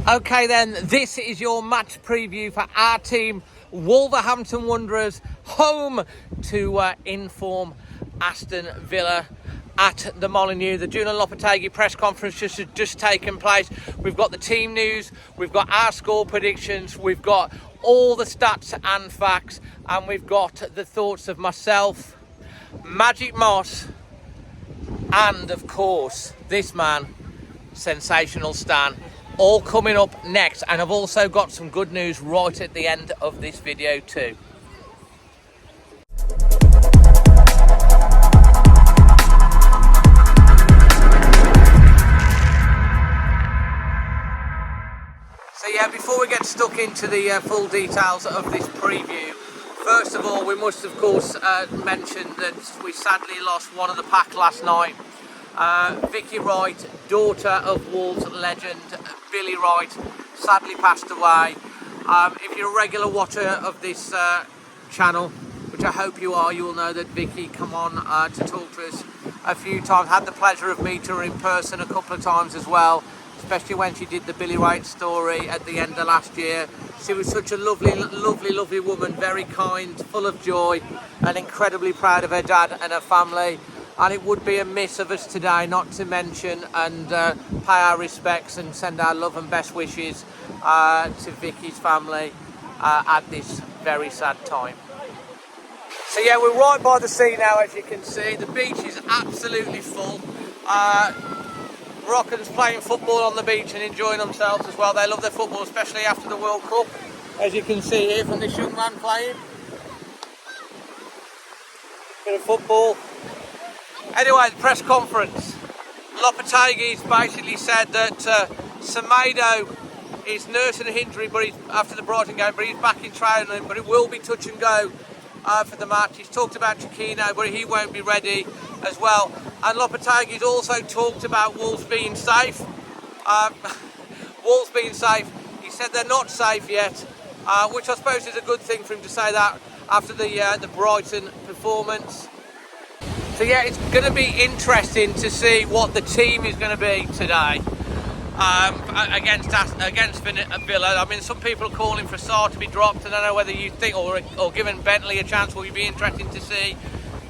Okay then, this is your match preview for our team, Wolverhampton Wanderers, home to inform Aston Villa at the Molineux. The Julian Lopetegui press conference just taken place. We've got the team news, we've got our score predictions, we've got all the stats and facts, and we've got the thoughts of myself, Magic Moss, and of course this man, Sensational Stan, all coming up next. And I've also got some good news right at the end of this video too. So yeah, before we get stuck into the full details of this preview, first of all, we must of course mention that we sadly lost one of the pack last night. Vicky Wright, daughter of Wolves legend Billy Wright, sadly passed away. If you're a regular watcher of this channel, which I hope you are, you will know that Vicky come on to talk to us a few times. Had the pleasure of meeting her in person a couple of times as well, especially when she did the Billy Wright story at the end of last year. She was such a lovely woman, very kind, full of joy, and incredibly proud of her dad and her family. And it would be a miss of us today not to mention and pay our respects and send our love and best wishes to Vicky's family at this very sad time. So yeah, we're right by the sea now, as you can see. The beach is absolutely full. Moroccans playing football on the beach and enjoying themselves as well. They love their football, especially after the World Cup, as you can see here from this young man playing. Bit of football. Anyway, the press conference. Lopetegui's basically said that Semedo is nursing an injury, but he's after the Brighton game, but he's back in training, but it will be touch and go for the match. He's talked about Chiquino, but he won't be ready as well. And Lopetegui's also talked about Wolves being safe. Wolves being safe. He said they're not safe yet, which I suppose is a good thing for him to say that after the Brighton performance. So yeah, it's going to be interesting to see what the team is going to be today against Villa. I mean, some people are calling for Sarr to be dropped. I don't know whether you think, or giving Bentley a chance, will be interesting to see.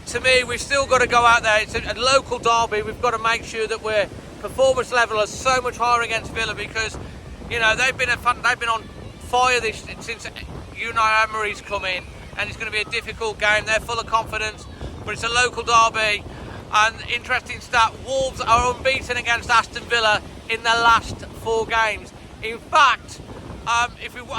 To me, we've still got to go out there. It's a local derby. We've got to make sure that we're performance level is so much higher against Villa, because you know they've been on fire since Unai Emery's come in, and it's going to be a difficult game. They're full of confidence. But it's a local derby, and interesting stat, Wolves are unbeaten against Aston Villa in their last 4 games. In fact, I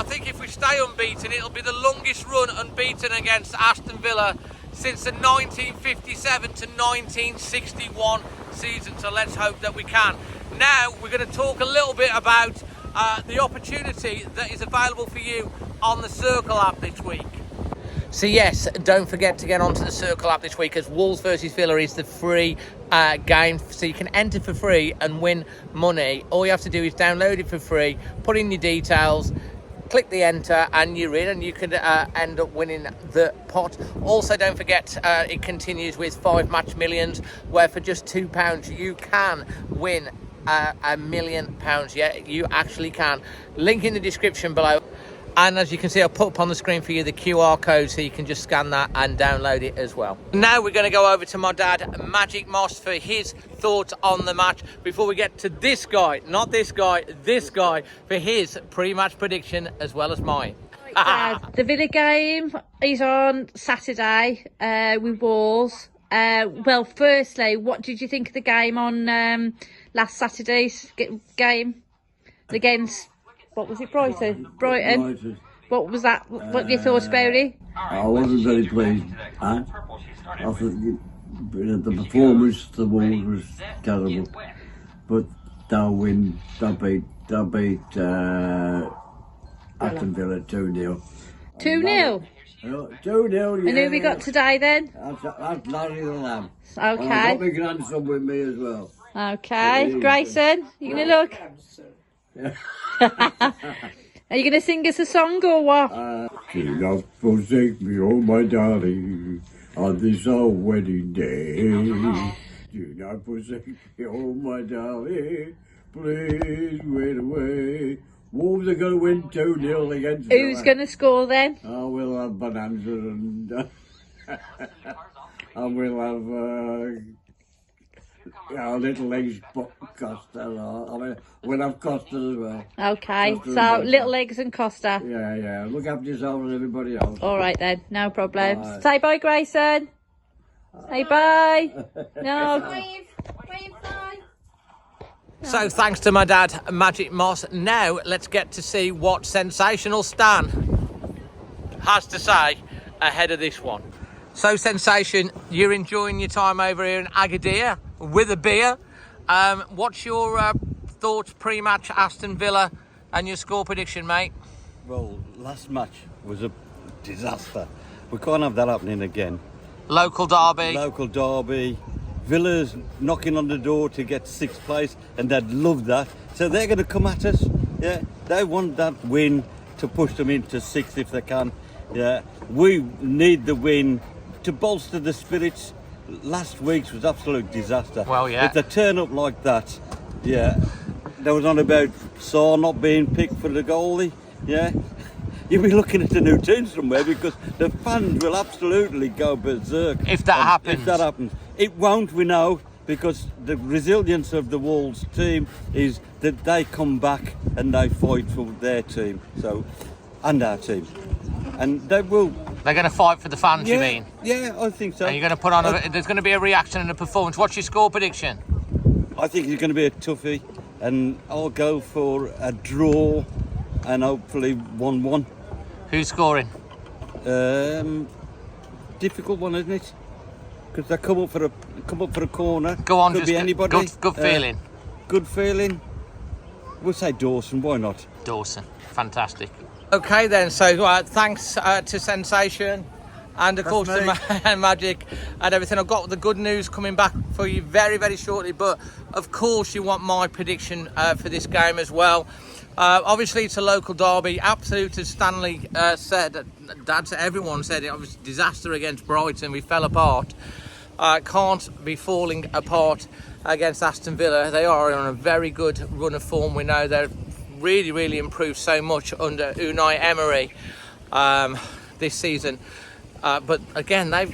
think if we stay unbeaten, it'll be the longest run unbeaten against Aston Villa since the 1957 to 1961 season, so let's hope that we can. Now we're going to talk a little bit about the opportunity that is available for you on the CIRCL app this week. So yes, don't forget to get onto the CIRCL app this week, as Wolves versus Villa is the free game, so you can enter for free and win money. All you have to do is download it for free, put in your details, click the enter, and you're in, and you can end up winning the pot. Also, don't forget, it continues with 5 match millions, where for just £2 you can win £1 million. Yeah, you actually can. Link in the description below. And as you can see, I'll put up on the screen for you the QR code, so you can just scan that and download it as well. Now we're going to go over to my dad, Magic Moss, for his thoughts on the match, before we get to this guy, not this guy, this guy, for his pre-match prediction as well as mine. The Villa game is on Saturday with Wolves. Well, firstly, what did you think of the game on last Saturday's game against... What was it, Brighton? What was that? What you thought about it? I wasn't very pleased. I thought the performance, the Wolves was terrible. But they'll win. They'll beat Aston Villa 2-0. 2-0? 2-0, yeah. And who we got today then? That's Larry the Lamb. Okay. I've got my grandson with me as well. Okay. Grayson, you going to look? Are you going to sing us a song or what? Do not forsake me, oh my darling, on this our wedding day. Do not forsake me, oh my darling, please wait away. Wolves are going to win 2-0 against Who's Villa. going to score then? Oh, we'll have Bonanza and and we'll have Little Legs Costa. We'll have Costa as well. Okay, Costa so and Little Legs and Costa. Yeah. Look after yourself and everybody else. All right then, no problem. Bye. Say bye, Grayson. Say bye. No. Wave bye. So thanks to my dad, Magic Moss. Now let's get to see what Sensational Stan has to say ahead of this one. So Sensation, you're enjoying your time over here in Agadir with a beer. What's your thoughts pre-match Aston Villa and your score prediction, mate? Well, last match was a disaster. We can't have that happening again. Local derby. Local derby. Villa's knocking on the door to get 6th place, and they'd love that. So they're going to come at us. Yeah, they want that win to push them into 6th if they can. Yeah, we need the win to bolster the spirits. Last week's was absolute disaster. Well, yeah. If they turn up like that, yeah. There was on about Saw not being picked for the goalie. Yeah. You'll be looking at a new team somewhere because the fans will absolutely go berserk. If that happens. If that happens. It won't, we know, because the resilience of the Wolves team is that they come back and they fight for their team, so, and our team. And they will. They're going to fight for the fans, Yeah, you mean? yeah, I think so. And you're going to put on, there's going to be a reaction and a performance. What's your score prediction? I think it's going to be a toughie, and I'll go for a draw and hopefully 1-1. Who's scoring? Difficult one, isn't it? Because they come up for a corner. Go on, Could just be anybody. good feeling. Good feeling. We'll say Dawson. Why not? Dawson, fantastic. Okay then, so thanks to Sensation and of course to Magic and everything. I've got the good news coming back for you very, very shortly, but of course you want my prediction for this game as well. Obviously it's a local derby, absolute as Stanley said, Dad said, everyone said it was a disaster against Brighton, we fell apart. Can't be falling apart against Aston Villa. They are on a very good run of form. We know they're really improved so much under Unai Emery this season. But again, they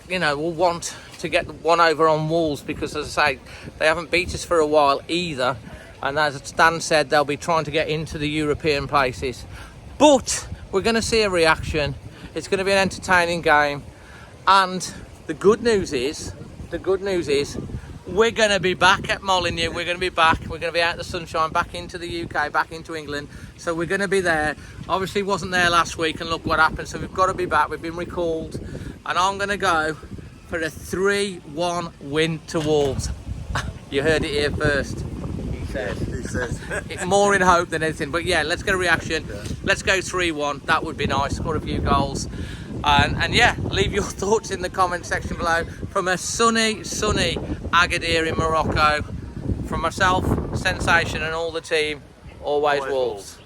will want to get one over on Wolves because, as I say, they haven't beat us for a while either. And as Stan said, they'll be trying to get into the European places. But we're going to see a reaction. It's going to be an entertaining game. And the good news is, we're going to be back at Molineux. We're going to be back. We're going to be out in the sunshine, back into the UK, back into England. So we're going to be there. Obviously wasn't there last week, and look what happened. So we've got to be back. We've been recalled. And I'm going to go for a 3-1 win to Wolves. You heard it here first. He says. It's more in hope than anything. But yeah, let's get a reaction. Yeah. Let's go 3-1. That would be nice. Score a few goals. And yeah, leave your thoughts in the comment section below. From a sunny Agadir in Morocco, from myself, Sensation and all the team, always Wolves.